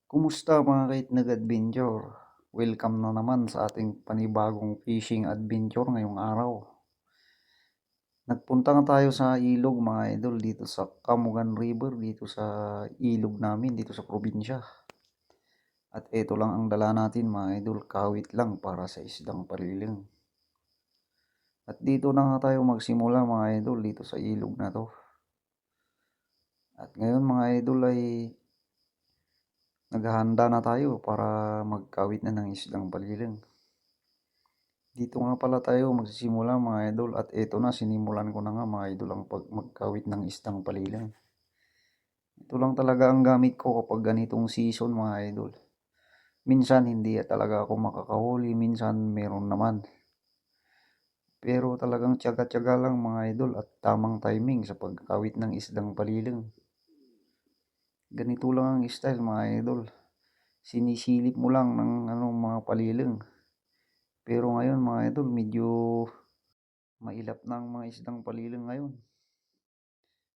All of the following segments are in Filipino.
Kumusta mga kait nag-adventure? Welcome na naman sa ating panibagong fishing adventure ngayong araw. Nagpunta nga tayo sa ilog mga idol dito sa Camugan River dito sa ilog namin dito sa probinsya. At ito lang ang dala natin mga idol, kawit lang para sa isdang paliling. At dito na nga tayo magsimula mga idol dito sa ilog na to. At ngayon mga idol ay naghahanda na tayo para magkawit na ng isdang paliling. Dito nga pala tayo magsisimula mga idol at ito na sinimulan ko na nga mga idol ang magkawit ng isdang paliling. Ito lang talaga ang gamit ko kapag ganitong season mga idol. Minsan hindi talaga ako makakahuli, minsan meron naman. Pero talagang tiyaga-tiyaga lang mga idol at tamang timing sa pagkawit ng isdang paliling. Ganito lang ang style mga idol. Sinisilip mo lang ng mga paliling. Pero ngayon mga idol medyo mailap na ang mga isdang paliling ngayon.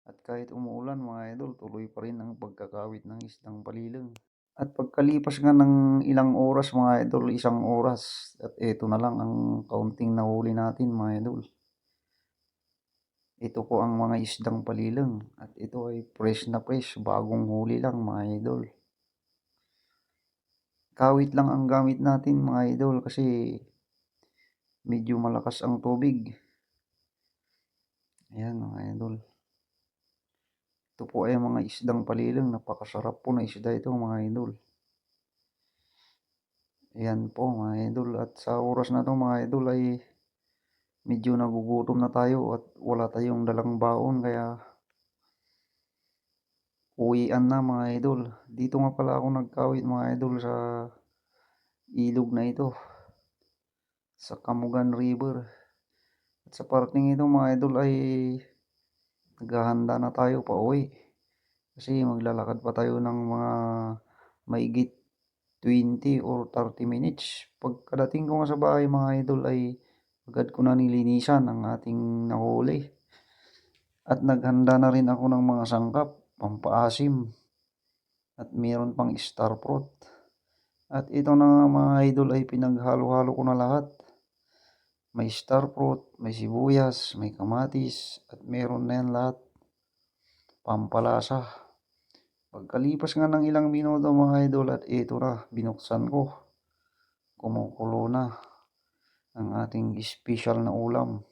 At kahit umuulan mga idol, tuloy pa rin ang pagkakawit ng isdang paliling. At pagkalipas nga ng ilang oras mga idol, 1 oras, at ito na lang ang kaunting nahuli natin mga idol. Ito po ang mga isdang paliling at ito ay fresh na fresh, bagong huli lang mga idol. Kawit lang ang gamit natin mga idol kasi medyo malakas ang tubig. Ayan mga idol. Ito po ay mga isdang paliling. Napakasarap po na isda ito mga idol. Ayan po mga idol. At sa oras na ito mga idol ay medyo nagugutom na tayo at wala tayong dalang baon. Kaya uwian na mga idol. Dito nga pala ako nagkawit mga idol sa ilog na ito. Sa Camugan River. At sa parting ito mga idol ay naghahanda na tayo pa uwi. Kasi maglalakad pa tayo ng mga maigit 20 or 30 minutes. Pagkadating ko nga sa bahay mga idol ay agad ko na nilinisan ang ating nahuli. At naghanda na rin ako ng mga sangkap, pampaasim. At mayroon pang star fruit. At ito na nga mga idol ay pinaghalo-halo ko na lahat. May star fruit, may sibuyas, may kamatis, at meron na yan lahat. Pampalasa. Pagkalipas nga ng ilang minuto mga idol at ito na, binuksan ko. Kumukulo na ang ating special na ulam.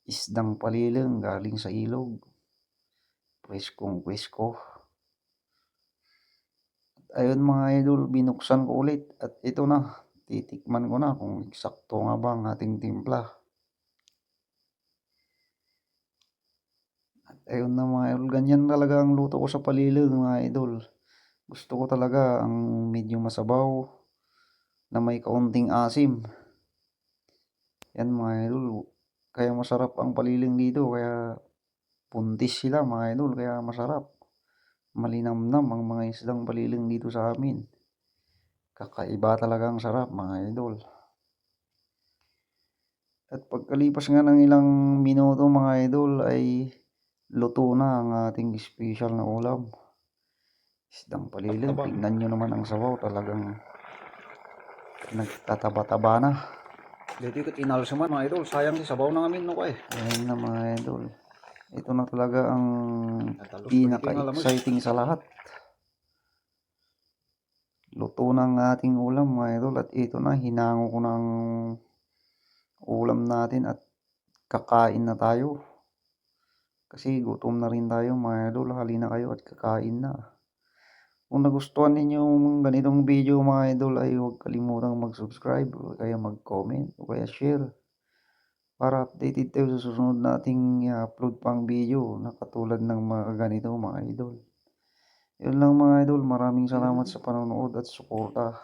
Isdang paliling galing sa ilog. Preskong presko. Ayun mga idol, binuksan ko ulit at ito na, titikman ko na kung eksakto nga ba ang ating timpla. At ayun na mga idol, ganyan talaga ang luto ko sa paliling mga idol. Gusto ko talaga ang medyo masabaw na may kaunting asim. Yan mga idol, kaya masarap ang paliling dito, kaya puntis sila mga idol, kaya masarap. Malinamnam ang mga isdang paliling dito sa amin. Kakaiba talaga ang sarap mga idol. At pagkalipas nga ng ilang minuto mga idol ay luto na ang ating special na ulam. Isdang paliling, tingnan nyo naman ang sabaw, talagang nagtataba-taba na. Dito ikot inalsaman mga idol, sayang si sabaw na amin no kay. Ayan na mga idol. Ito na talaga ang pinaka-exciting sa lahat. Luto na ang ating ulam mga idol at ito na, hinango ko ng ulam natin at kakain na tayo. Kasi gutom na rin tayo mga idol, halina kayo at kakain na. Kung nagustuhan ninyo yung ganitong video mga idol ay huwag kalimutang mag-subscribe o kaya mag-comment o kaya share. Para updated tayo sa susunod nating i-upload pang video na katulad ng mga ganito mga idol. Yun lang mga idol, maraming salamat sa panonood at suporta.